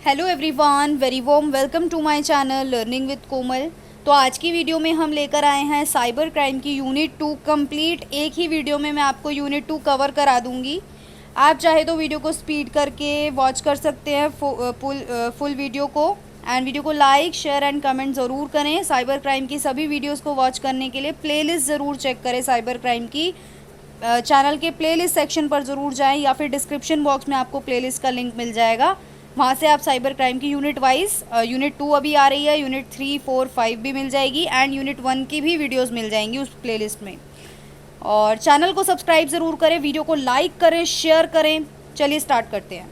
Hello everyone, very warm welcome to my channel learning with Komal. तो आज की video में हम लेकर आए हैं साइबर क्राइम की यूनिट 2 कंप्लीट। एक ही वीडियो में मैं आपको यूनिट 2 कवर करा दूंगी। आप चाहे तो वीडियो को स्पीड करके वॉच कर सकते हैं फुल वीडियो को। एंड वीडियो को लाइक शेयर एंड कमेंट ज़रूर करें। साइबर क्राइम की सभी वीडियोज़ को वॉच करने के लिए प्लेलिस्ट ज़रूर चेक करें। साइबर क्राइम की चैनल के प्लेलिस्ट सेक्शन पर ज़रूर जाएं या फिर डिस्क्रिप्शन बॉक्स में आपको प्लेलिस्ट का लिंक मिल जाएगा। वहाँ से आप साइबर क्राइम की यूनिट वाइज यूनिट 2 अभी आ रही है, यूनिट 3, 4, 5 भी मिल जाएगी एंड यूनिट 1 की भी वीडियोस मिल जाएंगी उस प्लेलिस्ट में। और चैनल को सब्सक्राइब ज़रूर करें, वीडियो को लाइक करें, शेयर करें। चलिए स्टार्ट करते हैं।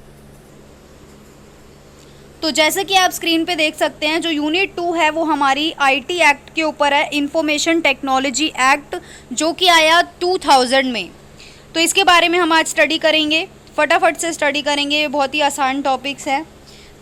तो जैसे कि आप स्क्रीन पे देख सकते हैं, जो यूनिट 2 है वो हमारी आईटी एक्ट के ऊपर है, इंफॉर्मेशन टेक्नोलॉजी एक्ट, जो कि आया 2000 में। तो इसके बारे में हम आज स्टडी करेंगे, फटाफट से स्टडी करेंगे। बहुत ही आसान टॉपिक्स है।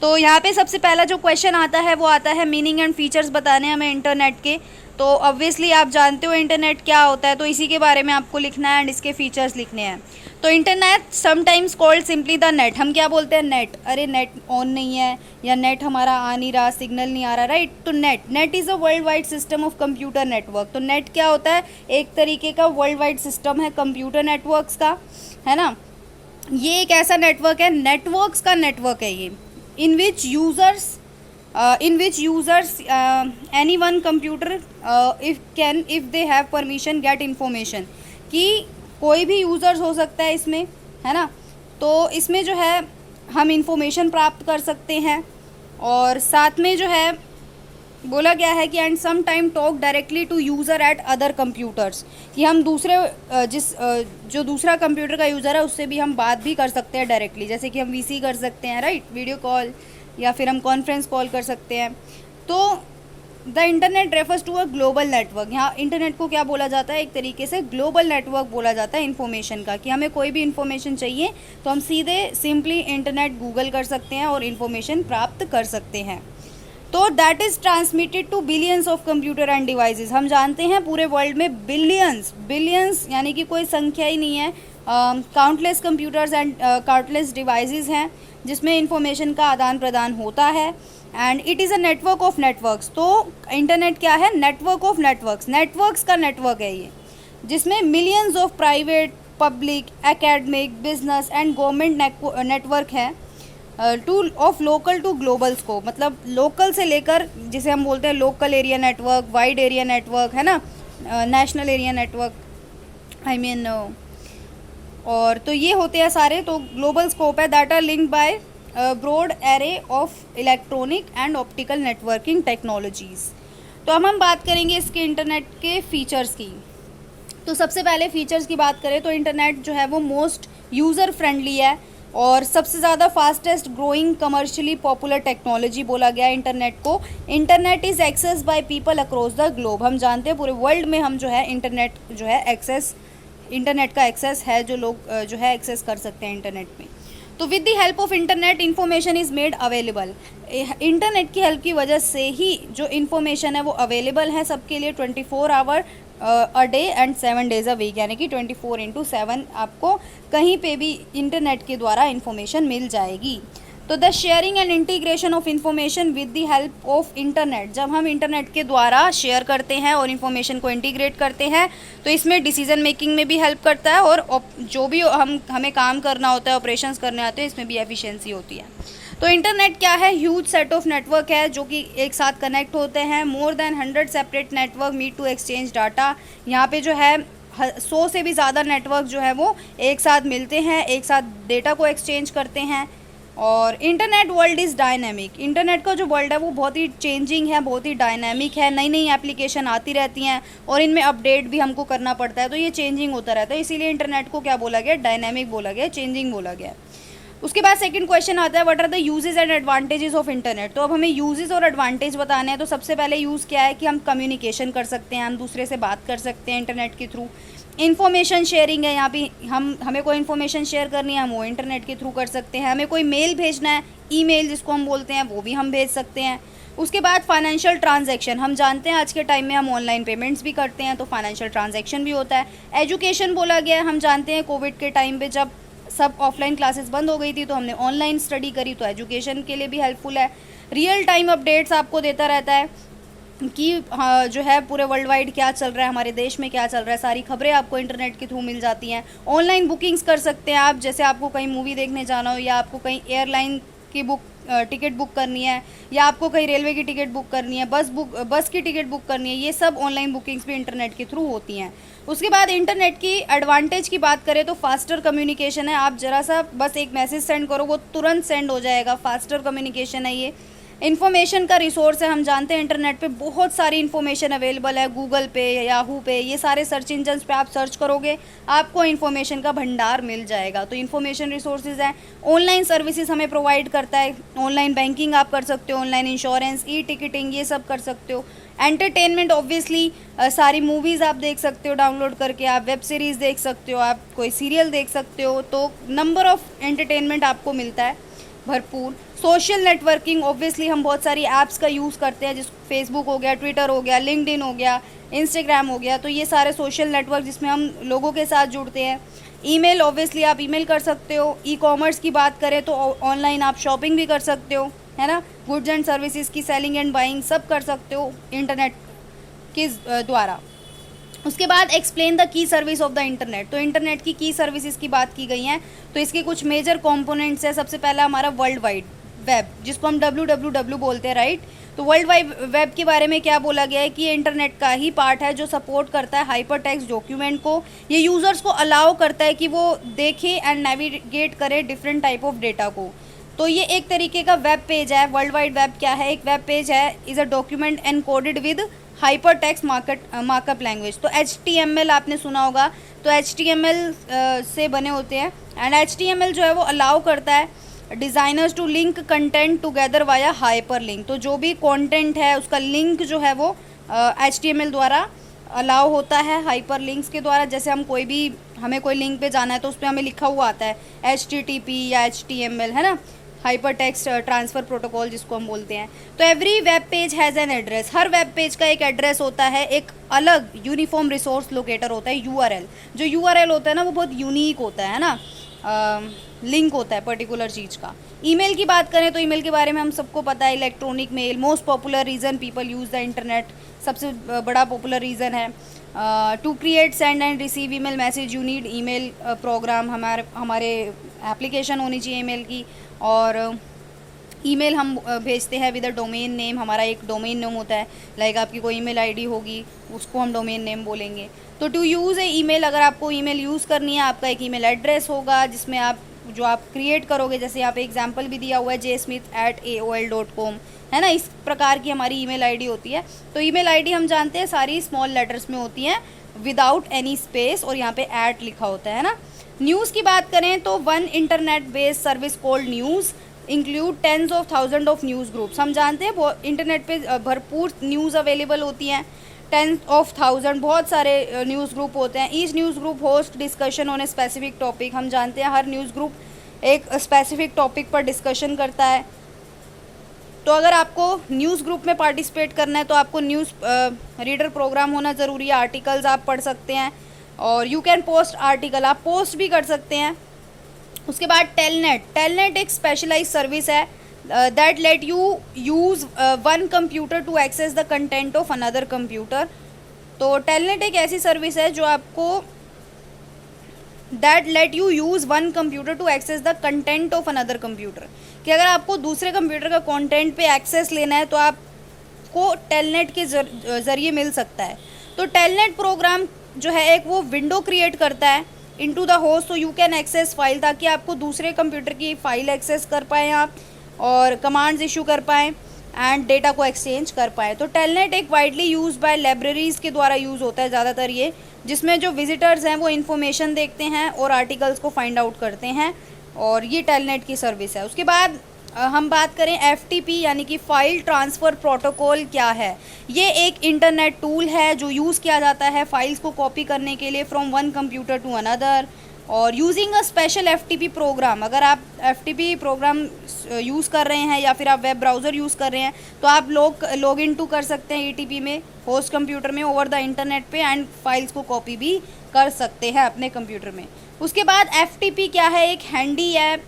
तो यहाँ पे सबसे पहला जो क्वेश्चन आता है वो आता है मीनिंग एंड फीचर्स बताने हैं हमें इंटरनेट के। तो ऑब्वियसली आप जानते हो इंटरनेट क्या होता है, तो इसी के बारे में आपको लिखना है एंड इसके फीचर्स लिखने हैं। तो internet sometimes called simply the net. हम क्या बोलते हैं? नेट। अरे नेट ऑन नहीं है या नेट हमारा आ नहीं रहा, सिग्नल नहीं आ रहा, राइट। तो net is a world wide system of computer network. तो नेट क्या होता है? एक तरीके का वर्ल्ड वाइड सिस्टम है कंप्यूटर नेटवर्क्स का, है ना। ये एक ऐसा नेटवर्क है, नेटवर्क्स का नेटवर्क है ये, in which users any one computer if they have permission get information. कि कोई भी यूज़र्स हो सकता है इसमें, है ना। तो इसमें जो है हम इंफॉर्मेशन प्राप्त कर सकते हैं। और साथ में जो है बोला गया है कि and some time talk directly to user at other computers, कि हम दूसरे जो दूसरा कंप्यूटर का यूज़र है उससे भी हम बात भी कर सकते हैं डायरेक्टली, जैसे कि हम वीसी कर सकते हैं, राइट, वीडियो कॉल, या फिर हम कॉन्फ्रेंस कॉल कर सकते हैं। तो the internet refers to a global network. यहाँ इंटरनेट को क्या बोला जाता है? एक तरीके से ग्लोबल नेटवर्क बोला जाता है इन्फॉर्मेशन का, कि हमें कोई भी इन्फॉर्मेशन चाहिए तो हम सीधे सिंपली इंटरनेट गूगल कर सकते हैं और इन्फॉर्मेशन प्राप्त कर सकते हैं। तो that is transmitted to billions of computer and devices. हम जानते हैं पूरे वर्ल्ड में बिलियंस यानी कि कोई संख्या ही नहीं है, countless computers and countless devices हैं जिसमें इंफॉर्मेशन का आदान प्रदान होता है। And it is a network of networks. तो इंटरनेट क्या है? नेटवर्क ऑफ नेटवर्क्स का नेटवर्क है ये, जिसमें millions of private, public, academic, business and government network है of local to global scope. मतलब लोकल से लेकर, जिसे हम बोलते हैं local area network, wide area network, है ना, नेशनल एरिया नेटवर्क, आई मीन। और तो ये होते हैं सारे। तो ग्लोबल स्कोप है that are linked by broad array of electronic and optical networking technologies. तो अब हम बात करेंगे इसके इंटरनेट के फीचर्स की। तो सबसे पहले फीचर्स की बात करें तो इंटरनेट जो है वो मोस्ट यूज़र फ्रेंडली है और सबसे ज़्यादा fastest growing commercially popular technology बोला गया है इंटरनेट को। Internet is access by people across the globe. हम जानते हैं पूरे वर्ल्ड में हम जो है इंटरनेट का एक्सेस है, जो लोग जो है एक्सेस कर सकते हैं इंटरनेट में। तो with the help of internet information is made available. Internet की हेल्प की वजह से ही जो इन्फॉर्मेशन है वो अवेलेबल है सबके लिए 24 hour a day and 7 days a week, यानी कि 24/7 आपको कहीं पे भी इंटरनेट के द्वारा इन्फॉर्मेशन मिल जाएगी। तो the sharing and integration of information with the help of internet. जब हम इंटरनेट के द्वारा शेयर करते हैं और इन्फॉर्मेशन को इंटीग्रेट करते हैं तो इसमें डिसीजन मेकिंग में भी हेल्प करता है और जो भी हमें काम करना होता है, ऑपरेशंस करने आते हैं, इसमें भी एफिशिएंसी होती है। तो इंटरनेट क्या है? ह्यूज सेट ऑफ नेटवर्क है जो कि एक साथ कनेक्ट होते हैं। More than 100 separate network meet to exchange data. यहाँ पे जो है 100 से भी ज़्यादा नेटवर्क जो है वो एक साथ मिलते हैं, एक साथ डेटा को एक्सचेंज करते हैं। और internet world is dynamic. Internet का जो वर्ल्ड है वो बहुत ही चेंजिंग है, बहुत ही डायनेमिक है। नई नई एप्लीकेशन आती रहती हैं और इनमें अपडेट भी हमको करना पड़ता है, तो ये चेंजिंग होता रहता है। इसीलिए इंटरनेट को क्या बोला गया? डायनेमिक बोला गया, चेंजिंग बोला गया। उसके बाद सेकंड क्वेश्चन आता है what are the uses and advantages of internet. तो अब हमें यूजेस और एडवांटेज बताने हैं। तो सबसे पहले यूज़ क्या है कि हम कम्युनिकेशन कर सकते हैं, हम दूसरे से बात कर सकते हैं इंटरनेट के थ्रू। इन्फॉर्मेशन शेयरिंग है, यहाँ पे हमें कोई इन्फॉर्मेशन शेयर करनी है हम वो इंटरनेट के थ्रू कर सकते हैं। हमें कोई मेल भेजना है, ईमेल जिसको हम बोलते हैं, वो भी हम भेज सकते हैं। उसके बाद फाइनेंशियल ट्रांजैक्शन, हम जानते हैं आज के टाइम में हम ऑनलाइन पेमेंट्स भी करते हैं, तो फाइनेंशियल ट्रांजैक्शन भी होता है। एजुकेशन बोला गया है, हम जानते हैं कोविड के टाइम पे जब सब ऑफलाइन क्लासेस बंद हो गई थी तो हमने ऑनलाइन स्टडी करी, तो एजुकेशन के लिए भी हेल्पफुल है। रियल टाइम अपडेट्स आपको देता रहता है कि हाँ जो है पूरे वर्ल्ड वाइड क्या चल रहा है, हमारे देश में क्या चल रहा है, सारी खबरें आपको इंटरनेट के थ्रू मिल जाती हैं। ऑनलाइन बुकिंग्स कर सकते हैं आप, जैसे आपको कहीं मूवी देखने जाना हो या आपको कहीं एयरलाइन की टिकट बुक करनी है या आपको कहीं रेलवे की टिकट बुक करनी है, बस की टिकट बुक करनी है, ये सब ऑनलाइन बुकिंग्स भी इंटरनेट के थ्रू होती हैं। उसके बाद इंटरनेट की एडवांटेज की बात करें तो फास्टर कम्युनिकेशन है। आप ज़रा सा बस एक मैसेज सेंड करो, वो तुरंत सेंड हो जाएगा, फास्टर कम्युनिकेशन है ये। इन्फॉर्मेशन का रिसोर्स है, हम जानते हैं इंटरनेट पे बहुत सारी इन्फॉर्मेशन अवेलेबल है, गूगल पे, याहू पे, ये सारे सर्च इंजन्स पे आप सर्च करोगे आपको इन्फॉर्मेशन का भंडार मिल जाएगा। तो इन्फॉर्मेशन रिसोर्सेज है। ऑनलाइन सर्विसेज हमें प्रोवाइड करता है, ऑनलाइन बैंकिंग आप कर सकते हो, ऑनलाइन इंश्योरेंस, ई टिकटिंग, ये सब कर सकते हो। एंटरटेनमेंट ऑब्वियसली सारी मूवीज़ आप देख सकते हो डाउनलोड करके, आप वेब सीरीज़ देख सकते हो, आप कोई सीरियल देख सकते हो, तो नंबर ऑफ़ एंटरटेनमेंट आपको मिलता है भरपूर। सोशल नेटवर्किंग, ऑब्वियसली हम बहुत सारी ऐप्स का यूज़ करते हैं, जिस फेसबुक हो गया, ट्विटर हो गया, लिंक्डइन हो गया, इंस्टाग्राम हो गया, तो ये सारे सोशल नेटवर्क जिसमें हम लोगों के साथ जुड़ते हैं। ईमेल, ऑब्वियसली आप ईमेल कर सकते हो। ई कॉमर्स की बात करें तो ऑनलाइन आप शॉपिंग भी कर सकते हो, है ना, गुड्स एंड सर्विसेज की सेलिंग एंड बाइंग सब कर सकते हो इंटरनेट के द्वारा। उसके बाद explain the key service of the internet, तो इंटरनेट की सर्विसेज की बात की गई हैं, तो इसके कुछ मेजर कंपोनेंट्स है। सबसे पहला हमारा वर्ल्ड वाइड वेब, जिसको हम WWW बोलते हैं, राइट। तो वर्ल्ड वाइड वेब के बारे में क्या बोला गया है कि ये इंटरनेट का ही पार्ट है जो सपोर्ट करता है हाइपर टेक्स्ट डॉक्यूमेंट को। ये यूज़र्स को अलाउ करता है कि वो देखें एंड नेविगेट करें डिफरेंट टाइप ऑफ डेटा को। तो ये एक तरीके का वेब पेज है। वर्ल्ड वाइड वेब क्या है? एक वेब पेज है, is a document encoded with hyper text markup language. तो HTML आपने सुना होगा, तो HTML से बने होते हैं, एंड HTML जो है वो अलाउ करता है designers to link content together via hyper link. तो जो भी कंटेंट है उसका लिंक जो है वो HTML द्वारा अलाउ होता है, हाइपर लिंक्स के द्वारा। जैसे हमें कोई लिंक पे जाना है तो उस पर हमें लिखा हुआ आता है HTTP या HTML, है ना, हाइपर टेक्स्ट ट्रांसफ़र प्रोटोकॉल जिसको हम बोलते हैं। तो every web page has an address, her web page का एक एड्रेस होता है, एक अलग यूनिफॉर्म रिसोर्स लोकेटर होता है, URL। जो URL होता है ना वो बहुत यूनिक होता है ना, लिंक होता है पर्टिकुलर चीज़ का। ईमेल की बात करें तो ईमेल के बारे में हम सबको पता है, electronic mail, most popular reason people use the internet, सबसे बड़ा पॉपुलर रीज़न है। To create, send and receive email message you need email program, हमारे एप्लीकेशन होनी चाहिए ईमेल की। और ईमेल हम भेजते हैं विद अ डोमेन नेम, हमारा एक डोमेन नेम होता है, लाइक आपकी कोई ईमेल आईडी होगी उसको हम डोमेन नेम बोलेंगे। तो टू यूज़ ए ईमेल, अगर आपको ईमेल यूज़ करनी है, आपका एक ईमेल एड्रेस होगा जिसमें आप क्रिएट करोगे, जैसे यहाँ पे एग्जांपल भी दिया हुआ है jsmith@aol.com, है ना, इस प्रकार की हमारी ईमेल आईडी होती है। तो ईमेल आईडी हम जानते हैं सारी स्मॉल लेटर्स में होती हैं विदाउट एनी स्पेस, और यहाँ पे @ लिखा होता है ना। न्यूज़ की बात करें तो one internet based service called news include tens of thousand of news groups. हम जानते हैं वो इंटरनेट पे भरपूर न्यूज़ अवेलेबल होती हैं, टेंस ऑफ थाउजेंड बहुत सारे न्यूज़ ग्रुप होते हैं। Each news group host discussion on a specific topic, हम जानते हैं हर न्यूज़ ग्रुप एक स्पेसिफिक टॉपिक पर डिस्कशन करता है। तो अगर आपको न्यूज़ ग्रुप में पार्टिसिपेट करना है तो आपको न्यूज़ रीडर प्रोग्राम होना ज़रूरी है, आर्टिकल्स आप पढ़ सकते हैं, और यू कैन पोस्ट आर्टिकल, आप पोस्ट भी कर सकते हैं। उसके बाद टेलनेट एक स्पेशलाइज सर्विस है that let you use one computer to access the content of another computer. तो टेलनेट एक ऐसी सर्विस है जो आपको that let you use one computer to access the content of another computer, कि अगर आपको दूसरे कंप्यूटर का कंटेंट पे एक्सेस लेना है तो आपको टेलनेट के ज़रिए मिल सकता है। तो टेलनेट प्रोग्राम जो है एक वो विंडो क्रिएट करता है into the host, so you can access file, ताकि आपको दूसरे कंप्यूटर की फ़ाइल एक्सेस कर पाएँ आप, और कमांड्स इशू कर पाएँ एंड डेटा को एक्सचेंज कर पाएँ। तो टेलनेट एक वाइडली यूज बाय लाइब्रेरीज़ के द्वारा यूज़ होता है ज़्यादातर ये, जिसमें जो विजिटर्स हैं वो इन्फॉर्मेशन देखते हैं और आर्टिकल्स को फाइंड आउट करते हैं, और ये टेलनेट की सर्विस है। उसके बाद हम बात करें FTP यानी कि फाइल ट्रांसफ़र प्रोटोकॉल क्या है। ये एक इंटरनेट टूल है जो यूज़ किया जाता है फाइल्स को कॉपी करने के लिए from one computer to another, और using a special FTP program. अगर आप FTP प्रोग्राम यूज़ कर रहे हैं या फिर आप वेब ब्राउज़र यूज़ कर रहे हैं तो आप लॉग इन टू कर सकते हैं ETP में होस्ट कंप्यूटर में ओवर द इंटरनेट पे, एंड फाइल्स को कॉपी भी कर सकते हैं अपने कंप्यूटर में। उसके बाद FTP क्या है, एक handy app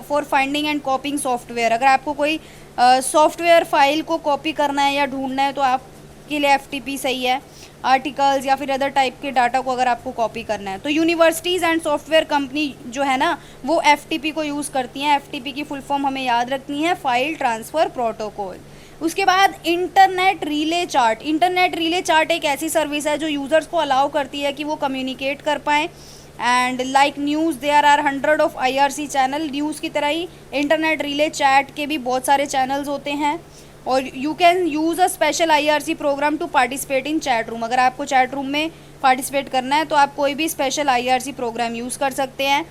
for finding and कॉपिंग software. अगर आपको कोई सॉफ्टवेयर फाइल को कॉपी करना है या ढूंढना है तो आपके लिए FTP सही है। आर्टिकल्स या फिर अदर टाइप के डाटा को अगर आपको कॉपी करना है तो यूनिवर्सिटीज़ एंड सॉफ्टवेयर कंपनी जो है ना वो FTP को यूज़ करती हैं। FTP की फुल फॉर्म हमें याद रखनी है, फाइल ट्रांसफ़र प्रोटोकॉल। उसके बाद internet relay chart. Internet relay chart एक ऐसी सर्विस है जो यूज़र्स को अलाउ करती है कि वो कम्युनिकेट कर पाएँ। And like news there are 100 of IRC channel. News की तरह ही इंटरनेट रिले चैट के भी बहुत सारे चैनल्स होते हैं और you can use a special IRC program to participate in chat room. अगर आपको चैट रूम में पार्टिसिपेट करना है तो आप कोई भी स्पेशल IRC प्रोग्राम यूज़ कर सकते हैं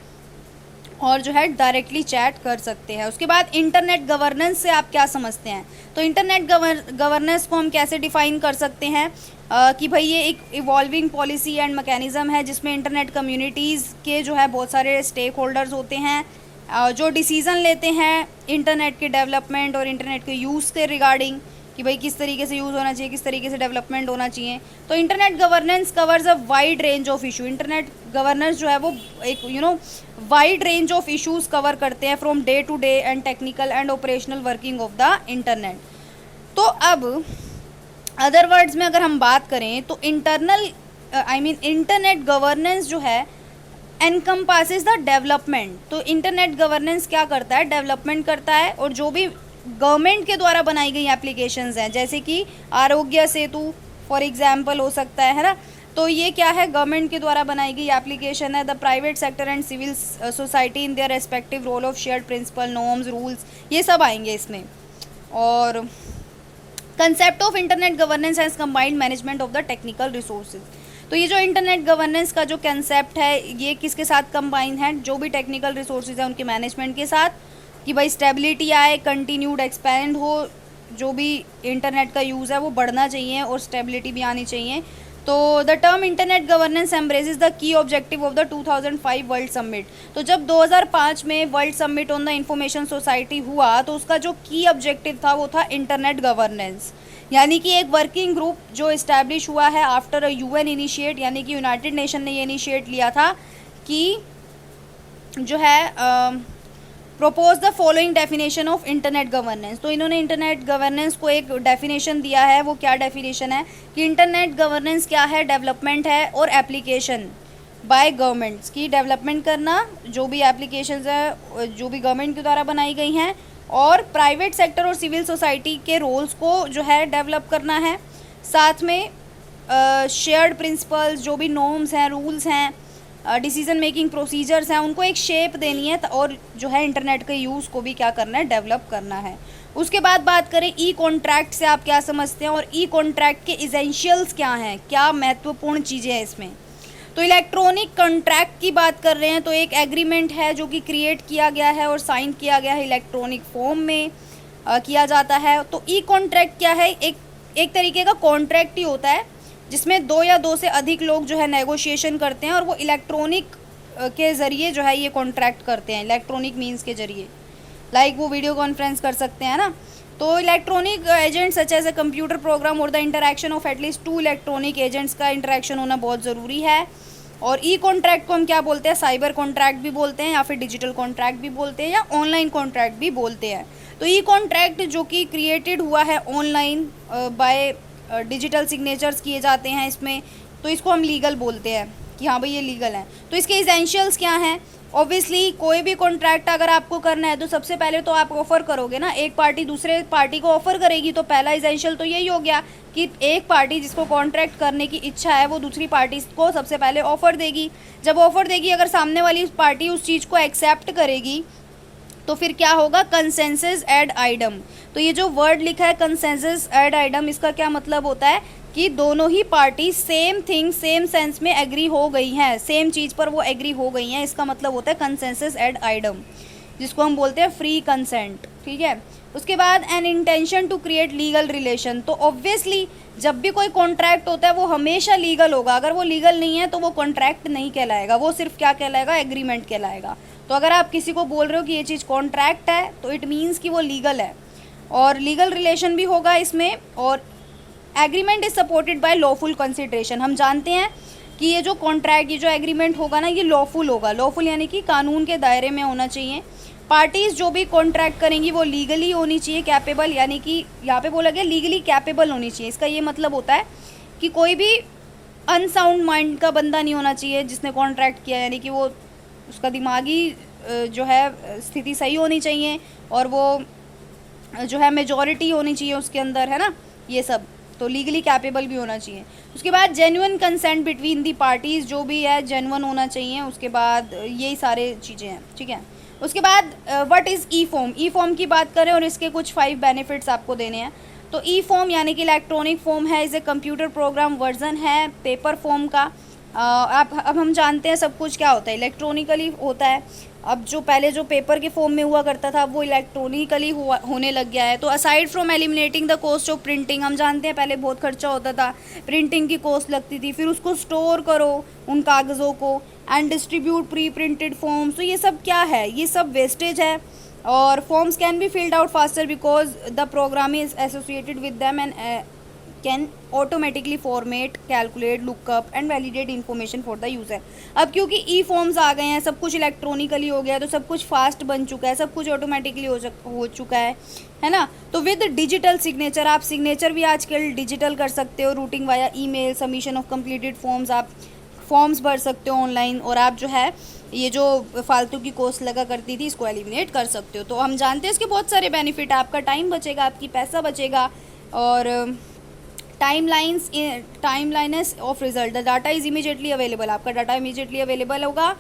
और जो है डायरेक्टली चैट कर सकते हैं। उसके बाद इंटरनेट गवर्नेंस से आप क्या समझते हैं? तो इंटरनेट गवर्नेंस को हम कैसे डिफ़ाइन कर सकते हैं कि भाई ये एक इवॉल्विंग पॉलिसी एंड मैकेनिज़्म है जिसमें इंटरनेट कम्युनिटीज़ के जो है बहुत सारे स्टेक होल्डर्स होते हैं जो डिसीज़न लेते हैं इंटरनेट के डेवलपमेंट और इंटरनेट के यूज़ के रिगार्डिंग कि भाई किस तरीके से यूज़ होना चाहिए, किस तरीके से डेवलपमेंट होना चाहिए। तो internet governance covers a wide range of issue. Internet governance जो है वो एक wide range of issues cover करते हैं from day to day and technical and operational working of the internet. तो अब अदर वर्ड्स में अगर हम बात करें तो इंटरनेट गवर्नेंस जो है एनकम्पासेस द डेवलपमेंट। तो इंटरनेट गवर्नेंस क्या करता है? डेवलपमेंट करता है और जो भी गवर्नमेंट के द्वारा बनाई गई एप्लीकेशंस हैं जैसे कि आरोग्य सेतु फॉर एग्जांपल हो सकता है ना, तो ये क्या है? गवर्नमेंट के द्वारा बनाई गई एप्लीकेशन है। The private sector and civil society in their respective role of shared principle norms rules, ये सब आएंगे इसमें। और concept of internet governance as combined management of the technical resources. तो ये जो इंटरनेट गवर्नेंस का जो कंसेप्ट है ये किसके साथ कंबाइन है? जो भी टेक्निकल रिसोर्सेज हैं उनके मैनेजमेंट के साथ, कि भाई स्टेबिलिटी आए, कंटिन्यूड एक्सपैंड हो, जो भी इंटरनेट का यूज़ है वो बढ़ना चाहिए और स्टेबिलिटी भी आनी चाहिए। तो the term internet governance embraces the key objective of the 2005 world summit. तो जब 2005 में world summit on the information society हुआ तो उसका जो की ऑब्जेक्टिव था वो था इंटरनेट गवर्नेंस, यानी कि एक वर्किंग ग्रुप जो इस्टेब्लिश हुआ है आफ्टर अ UN इनिशिएट, यानी कि यूनाइटेड नेशन ने ये इनिशिएट लिया था कि जो है propose the following definition of internet governance. तो इन्होंने इंटरनेट गवर्नेंस को एक डेफिनेशन दिया है। वो क्या डेफिनेशन है कि इंटरनेट गवर्नेंस क्या है? डेवलपमेंट है और एप्लीकेशन बाय गवर्नमेंट्स की, डेवलपमेंट करना जो भी एप्लीकेशंस है जो भी गवर्नमेंट के द्वारा बनाई गई हैं, और प्राइवेट सेक्टर और सिविल सोसाइटी के रोल्स को जो है डेवलप करना है। साथ में शेयर्ड प्रिंसिपल्स, जो भी नॉर्म्स हैं, रूल्स हैं, डिसीजन मेकिंग प्रोसीजर्स हैं, उनको एक शेप देनी है और जो है इंटरनेट के यूज़ को भी क्या करना है? डेवलप करना है। उसके बाद बात करें ई कॉन्ट्रैक्ट से आप क्या समझते हैं और ई कॉन्ट्रैक्ट के इसेंशियल्स क्या हैं, क्या महत्वपूर्ण चीज़ें हैं इसमें? तो इलेक्ट्रॉनिक कॉन्ट्रैक्ट की बात कर रहे हैं तो एक एग्रीमेंट है जो कि क्रिएट किया गया है और साइन किया गया है इलेक्ट्रॉनिक फॉर्म में किया जाता है। तो ई कॉन्ट्रैक्ट क्या है? एक तरीके का कॉन्ट्रैक्ट ही होता है जिसमें दो या दो से अधिक लोग जो है नेगोशिएशन करते हैं और वो इलेक्ट्रॉनिक के ज़रिए जो है ये कॉन्ट्रैक्ट करते हैं, इलेक्ट्रॉनिक मींस के ज़रिए, लाइक वो वीडियो कॉन्फ्रेंस कर सकते हैं ना। तो electronic agents such as a computer program और the interaction of at least 2 electronic agents का इंटरैक्शन होना बहुत ज़रूरी है। और ई कॉन्ट्रैक्ट को हम क्या बोलते हैं? साइबर कॉन्ट्रैक्ट भी बोलते हैं या फिर डिजिटल कॉन्ट्रैक्ट भी बोलते हैं या ऑनलाइन कॉन्ट्रैक्ट भी बोलते हैं। तो ई कॉन्ट्रैक्ट जो कि क्रिएटेड हुआ है ऑनलाइन बाय डिजिटल सिग्नेचर्स किए जाते हैं इसमें, तो इसको हम लीगल बोलते हैं कि हाँ भाई ये लीगल है। तो इसके इसेंशियल्स क्या हैं? ऑब्वियसली कोई भी कॉन्ट्रैक्ट अगर आपको करना है तो सबसे पहले तो आप ऑफ़र करोगे ना, एक पार्टी दूसरे पार्टी को ऑफ़र करेगी, तो पहला इसेंशियल तो यही हो गया कि एक पार्टी जिसको कॉन्ट्रैक्ट करने की इच्छा है वो दूसरी पार्टी को सबसे पहले ऑफ़र देगी। जब ऑफ़र देगी, अगर सामने वाली पार्टी उस चीज़ को एक्सेप्ट करेगी तो फिर क्या होगा? Consensus ad idem. तो ये जो वर्ड लिखा है कंसेंसस एड आइडम, इसका क्या मतलब होता है कि दोनों ही party same thing same sense में एग्री हो गई हैं, सेम चीज़ पर वो एग्री हो गई हैं, इसका मतलब होता है कंसेंसस एड आइडम, जिसको हम बोलते हैं फ्री कंसेंट। ठीक है। उसके बाद an intention to create legal relation. तो ऑब्वियसली जब भी कोई कॉन्ट्रैक्ट होता है वो हमेशा लीगल होगा, अगर वो लीगल नहीं है तो वो कॉन्ट्रैक्ट नहीं कहलाएगा, वो सिर्फ क्या कहलाएगा? एग्रीमेंट कहलाएगा। तो अगर आप किसी को बोल रहे हो कि ये चीज़ कॉन्ट्रैक्ट है तो इट मीन्स कि वो लीगल है और लीगल रिलेशन भी होगा इसमें। और agreement is supported by lawful consideration. हम जानते हैं कि ये जो कॉन्ट्रैक्ट, ये जो एग्रीमेंट होगा ना, ये लॉफुल होगा। लॉफुल यानी कि कानून के दायरे में होना चाहिए। पार्टीज़ जो भी कॉन्ट्रैक्ट करेंगी वो लीगली होनी चाहिए, कैपेबल, यानी कि यहाँ पे बोला गया लीगली कैपेबल होनी चाहिए। इसका ये मतलब होता है कि कोई भी अनसाउंड माइंड का बंदा नहीं होना चाहिए जिसने कॉन्ट्रैक्ट किया, यानी कि वो उसका दिमागी जो है स्थिति सही होनी चाहिए, और वो जो है मेजॉरिटी होनी चाहिए उसके अंदर, है ना, ये सब। तो लीगली कैपेबल भी होना चाहिए। उसके बाद genuine consent between the parties, जो भी है जेन्युइन होना चाहिए। उसके बाद यही सारे चीज़ें हैं, ठीक है। उसके बाद what is E form. E form की बात करें और इसके कुछ 5 बेनिफिट्स आपको देने हैं। तो ई फॉर्म यानी कि इलेक्ट्रॉनिक फॉर्म है, इसे कंप्यूटर प्रोग्राम वर्जन है पेपर फॉर्म का। अब हम जानते हैं सब कुछ क्या होता है, इलेक्ट्रॉनिकली होता है। अब जो पहले जो पेपर के फॉर्म में हुआ करता था वो इलेक्ट्रॉनिकली होने लग गया है। तो aside from eliminating the cost of printing, हम जानते हैं पहले बहुत खर्चा होता था, प्रिंटिंग की कॉस्ट लगती थी, फिर उसको स्टोर करो उन कागज़ों को, and distribute pre printed forms. तो ये सब क्या है, ये सब वेस्टेज है। और forms can be filled out faster because the program is associated with them and can automatically format, calculate, look up and validate information for the user. अब क्योंकि ई फॉर्म्स आ गए हैं, सब कुछ इलेक्ट्रॉनिकली हो गया है, तो सब कुछ फास्ट बन चुका है, सब कुछ ऑटोमेटिकली हो चुका है ना। तो विद डिजिटल सिग्नेचर, आप सिग्नेचर भी आजकल डिजिटल कर सकते हो, routing via email, submission of completed forms, आप फॉर्म्स भर सकते हो ऑनलाइन, और आप जो है ये जो फालतू की कॉस्ट लगा करती थी इसको एलिमिनेट कर सकते हो। तो हम जानते हैं इसके बहुत सारे बेनिफिट है, आपका टाइम बचेगा, आपकी पैसा बचेगा, और timeliness of result, the data is immediately available, आपका डाटा इमीडिएटली अवेलेबल होगा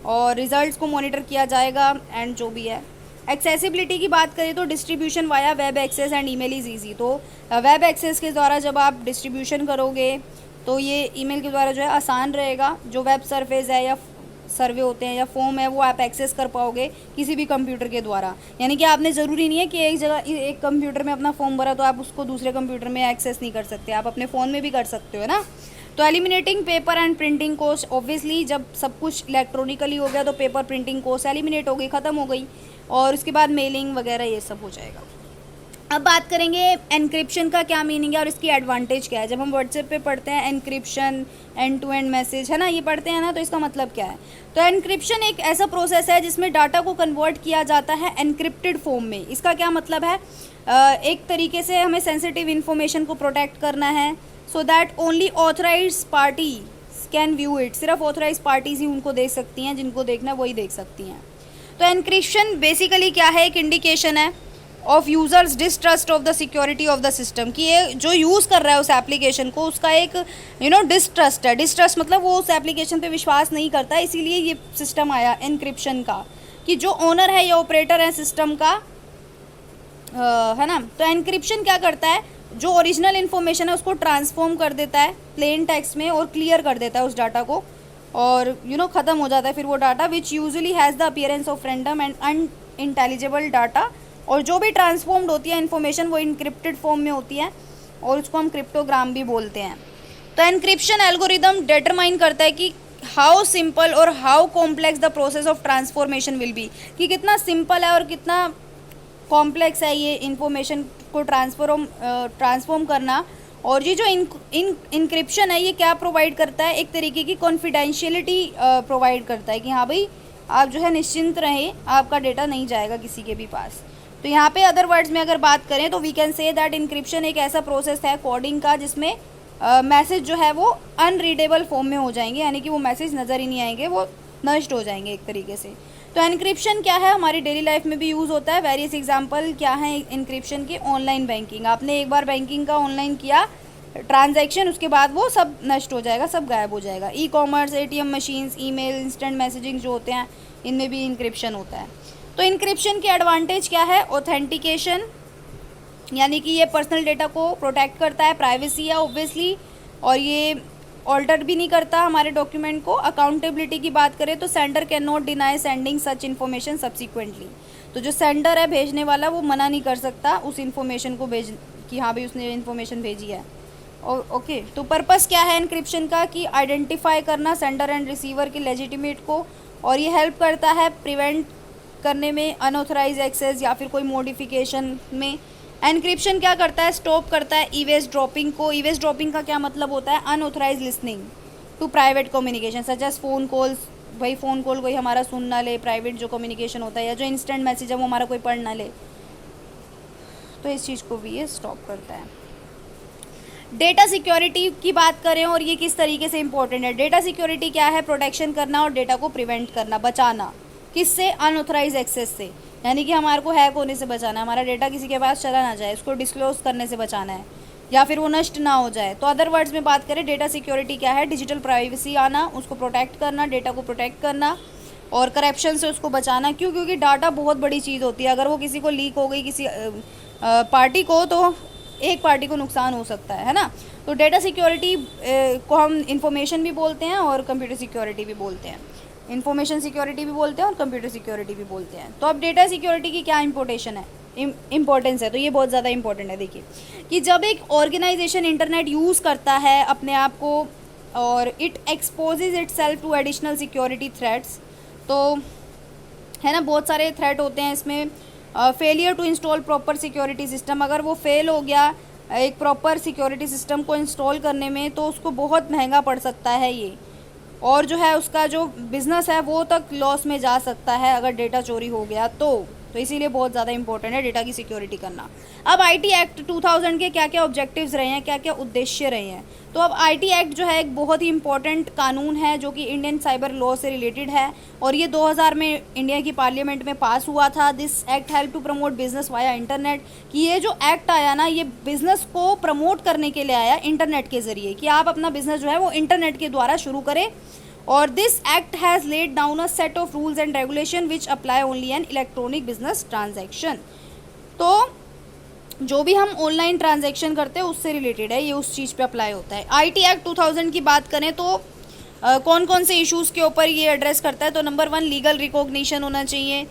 और रिजल्ट्स को मॉनिटर किया जाएगा, एंड जो भी है। एक्सेसिबिलिटी की बात करें तो distribution via web access and email is easy. तो वेब एक्सेस के द्वारा जब आप डिस्ट्रीब्यूशन करोगे तो ये ईमेल के द्वारा जो है आसान रहेगा। जो वेब सरफेस है या सर्वे होते हैं या फॉर्म है वो आप एक्सेस कर पाओगे किसी भी कंप्यूटर के द्वारा, यानी कि आपने ज़रूरी नहीं है कि एक जगह एक कंप्यूटर में अपना फॉर्म भरा तो आप उसको दूसरे कंप्यूटर में एक्सेस नहीं कर सकते, आप अपने फ़ोन में भी कर सकते हो ना। तो eliminating paper and printing cost, obviously जब सब कुछ इलेक्ट्रॉनिकली हो गया तो पेपर प्रिंटिंग कॉस्ट एलिमिनेट हो गई, ख़त्म हो गई, और उसके बाद मेलिंग वगैरह ये सब हो जाएगा। अब बात करेंगे एनक्रिप्शन का क्या मीनिंग है और इसकी एडवांटेज क्या है। जब हम व्हाट्सएप पे पढ़ते हैं encryption, end to end message, है ना, ये पढ़ते हैं ना, तो इसका मतलब क्या है। तो एनक्रिप्शन एक ऐसा प्रोसेस है जिसमें डाटा को कन्वर्ट किया जाता है एनक्रिप्टेड फॉर्म में। इसका क्या मतलब है, एक तरीके से हमें सेंसिटिव इन्फॉर्मेशन को प्रोटेक्ट करना है, so that only authorised party can view it. सिर्फ ऑथराइज पार्टीज ही उनको देख सकती हैं, जिनको देखना है वही देख सकती हैं। तो एनक्रिप्शन बेसिकली क्या है, एक इंडिकेशन है of users distrust of the security of the system, कि ये जो यूज़ कर रहा है उस एप्लीकेशन को उसका एक डिसट्रस्ट है। डिसट्रस्ट मतलब वो उस एप्लीकेशन पे विश्वास नहीं करता, इसीलिए ये सिस्टम आया एनक्रिप्शन का, कि जो ओनर है या ऑपरेटर है सिस्टम का, है ना। तो एनक्रिप्शन क्या करता है, जो ओरिजिनल इन्फॉर्मेशन है उसको ट्रांसफॉर्म कर देता है प्लेन टेक्स्ट में और क्लियर कर देता है उस डाटा को, और ख़त्म हो जाता है फिर वो data, which usually has the appearance of random and unintelligible data. और जो भी ट्रांसफॉर्म्ड होती है इन्फॉर्मेशन वो इनक्रिप्टेड फॉर्म में होती है और उसको हम क्रिप्टोग्राम भी बोलते हैं। तो एनक्रिप्शन एल्गोरिदम डिटरमाइन करता है कि हाउ सिंपल और how complex the process of transformation will be, कि कितना सिंपल है और कितना कॉम्प्लेक्स है ये इन्फॉर्मेशन को ट्रांसफॉर्म करना। और ये जो इनक्रिप्शन है ये क्या प्रोवाइड करता है, एक तरीके की कॉन्फिडेंशियलिटी प्रोवाइड करता है, कि हाँ भाई आप जो है निश्चिंत रहें, आपका डेटा नहीं जाएगा किसी के भी पास। तो यहाँ पे अदर वर्ड्स में अगर बात करें तो we can say that encryption एक ऐसा प्रोसेस है कोडिंग का जिसमें मैसेज जो है वो अनरीडेबल फॉर्म में हो जाएंगे, यानी कि वो मैसेज नज़र ही नहीं आएंगे, वो नष्ट हो जाएंगे एक तरीके से। तो एनक्रिप्शन क्या है, हमारी डेली लाइफ में भी यूज़ होता है। वेरियस एग्जांपल क्या है इनक्रिप्शन के, ऑनलाइन बैंकिंग, आपने एक बार बैंकिंग का ऑनलाइन किया ट्रांजैक्शन, उसके बाद वो सब नष्ट हो जाएगा, सब गायब हो जाएगा। E commerce, ATM machines, email, instant messaging जो होते हैं इनमें भी इनक्रिप्शन होता है। तो इनक्रिप्शन की एडवांटेज क्या है, ऑथेंटिकेशन, यानी कि ये पर्सनल डेटा को प्रोटेक्ट करता है, प्राइवेसी है ऑब्वियसली, और ये ऑल्टर भी नहीं करता हमारे डॉक्यूमेंट को। अकाउंटेबिलिटी की बात करें तो sender can not deny sending such information subsequently, तो जो सेंडर है भेजने वाला वो मना नहीं कर सकता उस इन्फॉर्मेशन को भेज, कि हाँ भाई उसने इन्फॉर्मेशन भेजी है। ओके, तो पर्पस क्या है एनक्रिप्शन का, कि आइडेंटिफाई करना सेंडर एंड रिसीवर के लेजिटिमेट को, और ये हेल्प करता है प्रिवेंट करने में अनऑथराइज एक्सेस या फिर कोई मॉडिफिकेशन में। एनक्रिप्शन क्या करता है, स्टॉप करता है ईवेस ड्रॉपिंग को। ईवेस ड्रॉपिंग का क्या मतलब होता है, unauthorise listening, to private communication such as phone calls, भाई फ़ोन कॉल कोई हमारा सुन ना ले, प्राइवेट जो कम्युनिकेशन होता है या जो इंस्टेंट मैसेज है वो हमारा कोई पढ़ ना ले, तो इस चीज़ को भी ये स्टॉप करता है। डेटा सिक्योरिटी की बात करें और ये किस तरीके से इंपॉर्टेंट है। डेटा सिक्योरिटी क्या है? प्रोटेक्शन करना और डेटा को प्रिवेंट करना, बचाना। किससे? अनऑथराइज एक्सेस से, यानी कि हमारे को हैक होने से बचाना है, हमारा डेटा किसी के पास चला ना जाए, उसको डिस्क्लोज करने से बचाना है या फिर वो नष्ट ना हो जाए। तो अदर वर्ड्स में बात करें, डेटा सिक्योरिटी क्या है? डिजिटल प्राइवेसी आना, उसको प्रोटेक्ट करना, डेटा को प्रोटेक्ट करना और करप्शन से उसको बचाना। क्यों? क्योंकि डाटा बहुत बड़ी चीज़ होती है, अगर वो किसी को लीक हो गई किसी पार्टी को, तो एक पार्टी को नुकसान हो सकता है ना। तो डेटा सिक्योरिटी को हम इंफॉर्मेशन भी बोलते हैं और कंप्यूटर सिक्योरिटी भी बोलते हैं, इंफॉर्मेशन सिक्योरिटी भी बोलते हैं और कंप्यूटर सिक्योरिटी भी बोलते हैं। तो अब डेटा सिक्योरिटी की क्या इम्पोर्टेंस है, तो ये बहुत ज़्यादा इंपॉर्टेंट है। देखिए कि जब एक ऑर्गेनाइजेशन इंटरनेट यूज़ करता है अपने आप को और it exposes itself to additional security threats, तो है ना, बहुत सारे थ्रेट होते हैं इसमें। Failure to install proper security system, अगर वो फेल हो गया एक प्रॉपर सिक्योरिटी सिस्टम को इंस्टॉल करने में, तो उसको बहुत महंगा पड़ सकता है ये, और जो है उसका जो बिज़नेस है वो तक लॉस में जा सकता है अगर डेटा चोरी हो गया तो इसीलिए बहुत ज़्यादा इंपॉर्टेंट है डेटा की सिक्योरिटी करना। अब आईटी एक्ट 2000 के क्या क्या ऑब्जेक्टिव्स रहे हैं, क्या क्या उद्देश्य रहे हैं। तो अब आईटी एक्ट जो है एक बहुत ही इंपॉर्टेंट कानून है जो कि इंडियन साइबर लॉ से रिलेटेड है, और ये 2000 में इंडिया की पार्लियामेंट में पास हुआ था। This act help to promote business via internet, कि ये जो एक्ट आया ना, ये बिज़नेस को प्रमोट करने के लिए आया इंटरनेट के ज़रिए, कि आप अपना बिज़नेस जो है वो इंटरनेट के द्वारा शुरू करें। और this act has laid down a set of rules and regulation which apply only an electronic business transaction. तो जो भी हम ऑनलाइन ट्रांजैक्शन करते हैं उससे रिलेटेड है, ये उस चीज़ पे अप्लाई होता है। आईटी एक्ट 2000 की बात करें तो कौन कौन से इश्यूज़ के ऊपर ये एड्रेस करता है, तो नंबर 1 लीगल रिकॉग्निशन होना चाहिए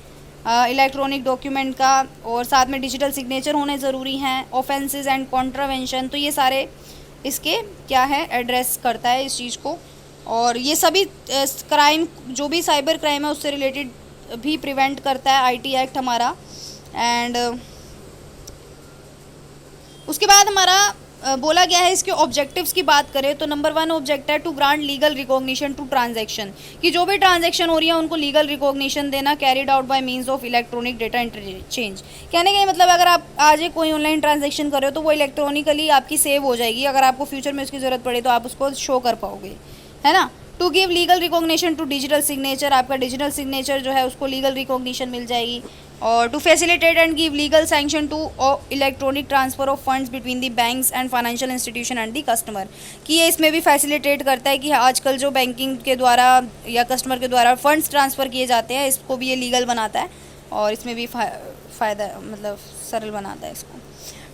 इलेक्ट्रॉनिक डॉक्यूमेंट का, और साथ में डिजिटल सिग्नेचर होने ज़रूरी हैं। ऑफेंसेस एंड कॉन्ट्रावेंशन, तो ये सारे इसके क्या है, एड्रेस करता है इस चीज़ को। और ये सभी क्राइम, जो भी साइबर क्राइम है उससे रिलेटेड भी प्रिवेंट करता है आईटी एक्ट हमारा। एंड उसके बाद हमारा बोला गया है इसके ऑब्जेक्टिव्स की बात करें तो नंबर 1 ऑब्जेक्ट है to grant legal recognition to transaction, कि जो भी ट्रांजैक्शन हो रही है उनको लीगल रिकॉग्निशन देना, carried out by means of electronic data interchange. कहने का मतलब अगर आप आज कोई ऑनलाइन ट्रांजैक्शन कर रहे हो तो वो इलेक्ट्रॉनिकली आपकी सेव हो जाएगी, अगर आपको फ्यूचर में उसकी ज़रूरत पड़े तो आप उसको शो कर पाओगे, है ना। To give legal recognition to digital signature, आपका डिजिटल सिग्नेचर जो है उसको लीगल रिकॉग्निशन मिल जाएगी। और to facilitate and give legal sanction to electronic transfer of funds between the banks and financial institution and the customer, कि ये इसमें भी फैसिलिटेट करता है कि आजकल जो बैंकिंग के द्वारा या कस्टमर के द्वारा फंड्स ट्रांसफ़र किए जाते हैं, इसको भी ये लीगल बनाता है और इसमें भी फ़ायदा, मतलब सरल बनाता है इसको।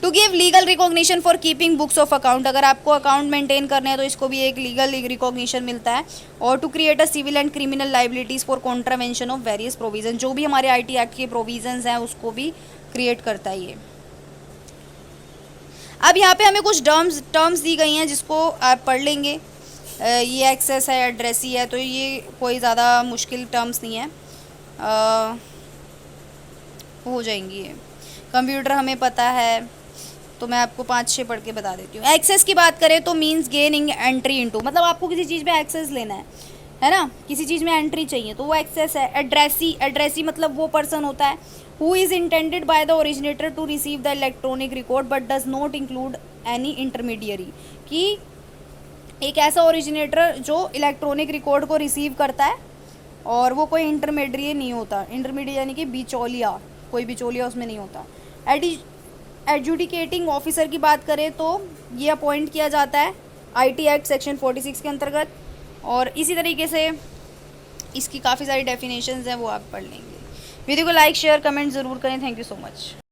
To give legal recognition for keeping books of account, अगर आपको अकाउंट मेंटेन करने हैं तो इसको भी एक लीगल रिकॉग्निशन मिलता है। और to create a civil and criminal liabilities for contravention of various provision, जो भी हमारे आईटी एक्ट के प्रोविजंस हैं उसको भी क्रिएट करता है ये। अब यहाँ पे हमें कुछ टर्म्स दी गई हैं जिसको आप पढ़ लेंगे। ये एक्सेस है, एड्रेसी है, तो ये कोई ज़्यादा मुश्किल टर्म्स नहीं है, हो जाएंगी ये। कंप्यूटर हमें पता है, तो मैं आपको 5-6 पढ़ के बता देती हूँ। एक्सेस की बात करें तो मींस गेनिंग एंट्री इनटू, मतलब आपको किसी चीज़ में एक्सेस लेना है ना, किसी चीज़ में एंट्री चाहिए तो वो एक्सेस है। एड्रेसी मतलब वो पर्सन होता है who is intended by the originator to receive the electronic record but does not include any intermediary, कि एक ऐसा ओरिजिनेटर जो इलेक्ट्रॉनिक रिकॉर्ड को रिसीव करता है और वो कोई इंटरमीडियरी नहीं होता। इंटरमीडियट यानी कि बिचौलिया, कोई बिचौलिया उसमें नहीं होता। एडजुडिकेटिंग ऑफिसर की बात करें तो ये अपॉइंट किया जाता है आईटी एक्ट सेक्शन 46 के अंतर्गत, और इसी तरीके से इसकी काफ़ी सारी डेफिनेशंस हैं वो आप पढ़ लेंगे। वीडियो को लाइक शेयर कमेंट ज़रूर करें। Thank you so much.